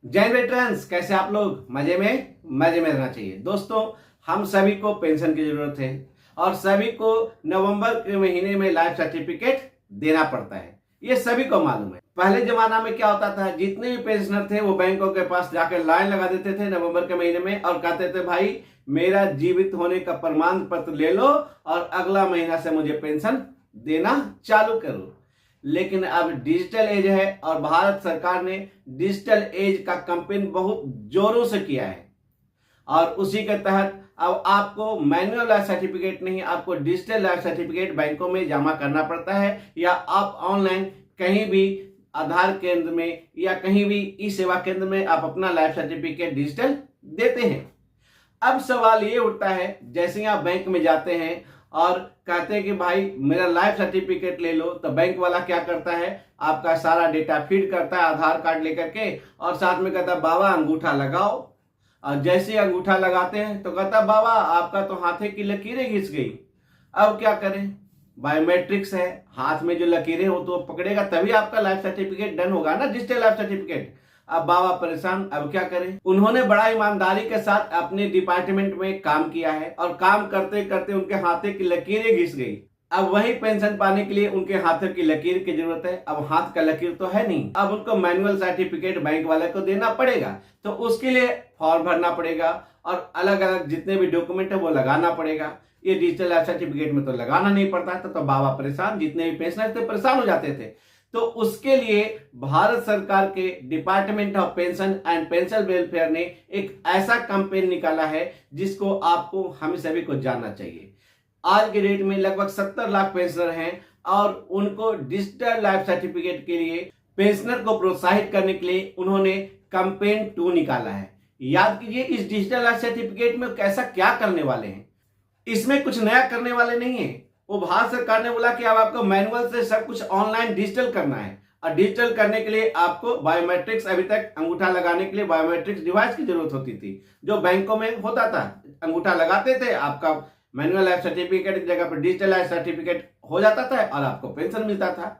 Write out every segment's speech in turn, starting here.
जय वेटरन्स, कैसे आप लोग? मजे में रहना चाहिए। दोस्तों, हम सभी को पेंशन की जरूरत है और सभी को नवंबर के महीने में लाइफ सर्टिफिकेट देना पड़ता है। ये सभी को मालूम है। पहले जमाना में क्या होता था, जितने भी पेंशनर थे वो बैंकों के पास जाकर लाइन लगा देते थे नवंबर के महीने में और कहते थे, भाई मेरा जीवित होने का प्रमाण पत्र ले लो और अगला महीना से मुझे पेंशन देना चालू करो। लेकिन अब डिजिटल एज है और भारत सरकार ने डिजिटल एज का कैंपेन बहुत जोरों से किया है और उसी के तहत अब आपको मैनुअल लाइफ सर्टिफिकेट नहीं, आपको डिजिटल लाइफ सर्टिफिकेट बैंकों में जमा करना पड़ता है या आप ऑनलाइन कहीं भी आधार केंद्र में या कहीं भी ई सेवा केंद्र में आप अपना लाइफ सर्टिफिकेट डिजिटल देते हैं। अब सवाल ये उठता है, जैसे ही आप बैंक में जाते हैं और कहते हैं कि भाई मेरा लाइफ सर्टिफिकेट ले लो, तो बैंक वाला क्या करता है, आपका सारा डेटा फीड करता है आधार कार्ड लेकर के और साथ में कहता है बाबा अंगूठा लगाओ। और जैसे ही अंगूठा लगाते हैं तो कहता है बाबा आपका तो हाथे की लकीरें घिस गई। अब क्या करें, बायोमेट्रिक्स है, हाथ में जो लकीरें हो तो पकड़ेगा तभी आपका लाइफ सर्टिफिकेट डन होगा ना, डिजिटल लाइफ सर्टिफिकेट। अब बाबा परेशान, अब क्या करें। उन्होंने बड़ा ईमानदारी के साथ अपने डिपार्टमेंट में काम किया है और काम करते करते उनके हाथे की लकीरें घिस गई। अब वही पेंशन पाने के लिए उनके हाथों की लकीर की जरूरत है। अब हाथ का लकीर तो है नहीं, अब उनको मैनुअल सर्टिफिकेट बैंक वाले को देना पड़ेगा, तो उसके लिए फॉर्म भरना पड़ेगा और अलग अलग जितने भी डॉक्यूमेंट है वो लगाना पड़ेगा। ये डिजिटल लाइफ सर्टिफिकेट में तो लगाना नहीं पड़ता था, तो बाबा परेशान, जितने भी पेंशनर थे परेशान हो जाते थे। तो उसके लिए भारत सरकार के department of pension and pension welfare ने एक ऐसा कैंपेन निकाला है जिसको आपको हम सभी को जानना चाहिए। आज के डेट में लगभग 70 लाख पेंशनर हैं और उनको डिजिटल लाइफ सर्टिफिकेट के लिए पेंशनर को प्रोत्साहित करने के लिए उन्होंने कैंपेन 2 निकाला है। याद कीजिए, इस डिजिटल लाइफ सर्टिफिकेट में कैसा क्या करने वाले हैं। इसमें कुछ नया करने वाले नहीं है। वो भारत सरकार ने बोला कि अब आपको मैनुअल से सब कुछ ऑनलाइन डिजिटल करना है और डिजिटल करने के लिए आपको बायोमेट्रिक्स, अभी तक अंगूठा लगाने के लिए बायोमेट्रिक्स डिवाइस की जरूरत होती थी जो बैंकों में होता था। अंगूठा लगाते थे, आपका मैनुअल लाइफ सर्टिफिकेट की जगह पर डिजिटल लाइफ सर्टिफिकेट हो जाता था और आपको पेंशन मिलता था।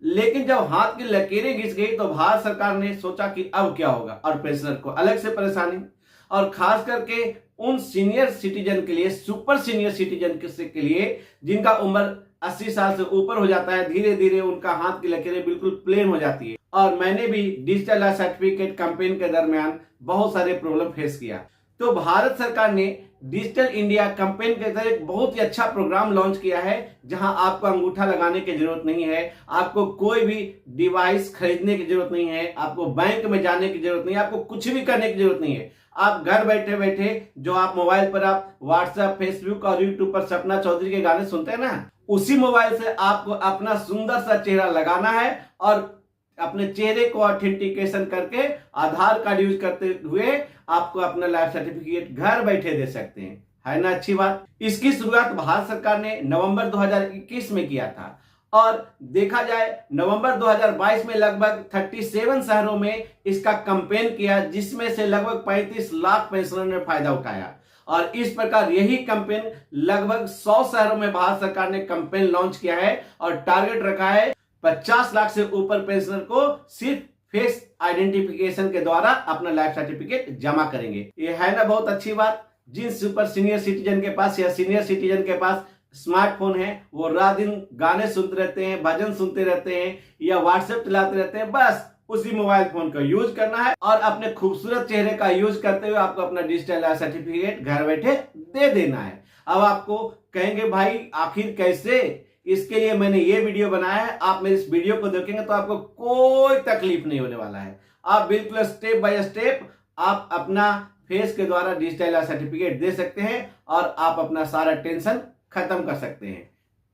लेकिन जब हाथ की लकीरें घिस गई तो भारत सरकार ने सोचा कि अब क्या होगा और पेंशनर को अलग से परेशानी, और खास करके उन सीनियर सिटीजन के लिए, सुपर सीनियर सिटीजन के लिए जिनका उम्र 80 साल से ऊपर हो जाता है, धीरे धीरे उनका हाथ की लकीरें बिल्कुल प्लेन हो जाती है। और मैंने भी डिजिटल लाइफ सर्टिफिकेट कैंपेन के दरमियान बहुत सारे प्रॉब्लम फेस किया। तो भारत सरकार ने डिजिटल इंडिया कैंपेन के तहत एक बहुत ही अच्छा प्रोग्राम लॉन्च किया है जहां आपको अंगूठा लगाने की जरूरत नहीं है, आपको कोई भी डिवाइस खरीदने की जरूरत नहीं है, आपको बैंक में जाने की जरूरत नहीं है, आपको कुछ भी करने की जरूरत नहीं है। आप घर बैठे बैठे जो आप मोबाइल पर आप व्हाट्सएप, फेसबुक और यूट्यूब पर सपना चौधरी के गाने सुनते हैं ना, उसी मोबाइल से आपको अपना सुंदर सा चेहरा लगाना है और अपने चेहरे को ऑथेंटिकेशन करके आधार कार्ड यूज करते हुए आपको अपना लाइफ सर्टिफिकेट घर बैठे दे सकते हैं। है ना अच्छी बात। इसकी शुरुआत भारत सरकार ने नवंबर 2021 में किया था और देखा जाए नवंबर 2022 में लगभग 37 शहरों में इसका कैंपेन किया, जिसमें से लगभग 35 लाख पेंशनरों ने फायदा उठाया। और इस प्रकार यही कैंपेन लगभग 100 शहरों में भारत सरकार ने कैंपेन लॉन्च किया है और टारगेट रखा है 50 लाख से ऊपर पेंशनर को सिर्फ फेस आइडेंटिफिकेशन के द्वारा अपना लाइफ सर्टिफिकेट जमा करेंगे। ये है ना बहुत अच्छी बात। जिन सुपर सीनियर सिटीजन के पास या सीनियर सिटीजन के पास स्मार्टफोन है, वो रात दिन गाने सुनते रहते हैं, भजन सुनते रहते हैं या व्हाट्सएप चलाते रहते हैं, बस उसी मोबाइल फोन का यूज करना है और अपने खूबसूरत चेहरे का यूज करते हुए आपको अपना डिजिटल लाइफ सर्टिफिकेट घर बैठे दे देना है। अब आपको कहेंगे भाई आखिर कैसे, इसके लिए मैंने ये वीडियो बनाया है। आप मेरे इस वीडियो को देखेंगे तो आपको कोई तकलीफ नहीं होने वाला है। आप बिल्कुल स्टेप बाय स्टेप आप अपना फेस के द्वारा डिजिटल लाइफ सर्टिफिकेट दे सकते हैं और आप अपना सारा टेंशन खत्म कर सकते हैं।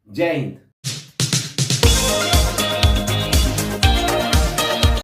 जय हिंद।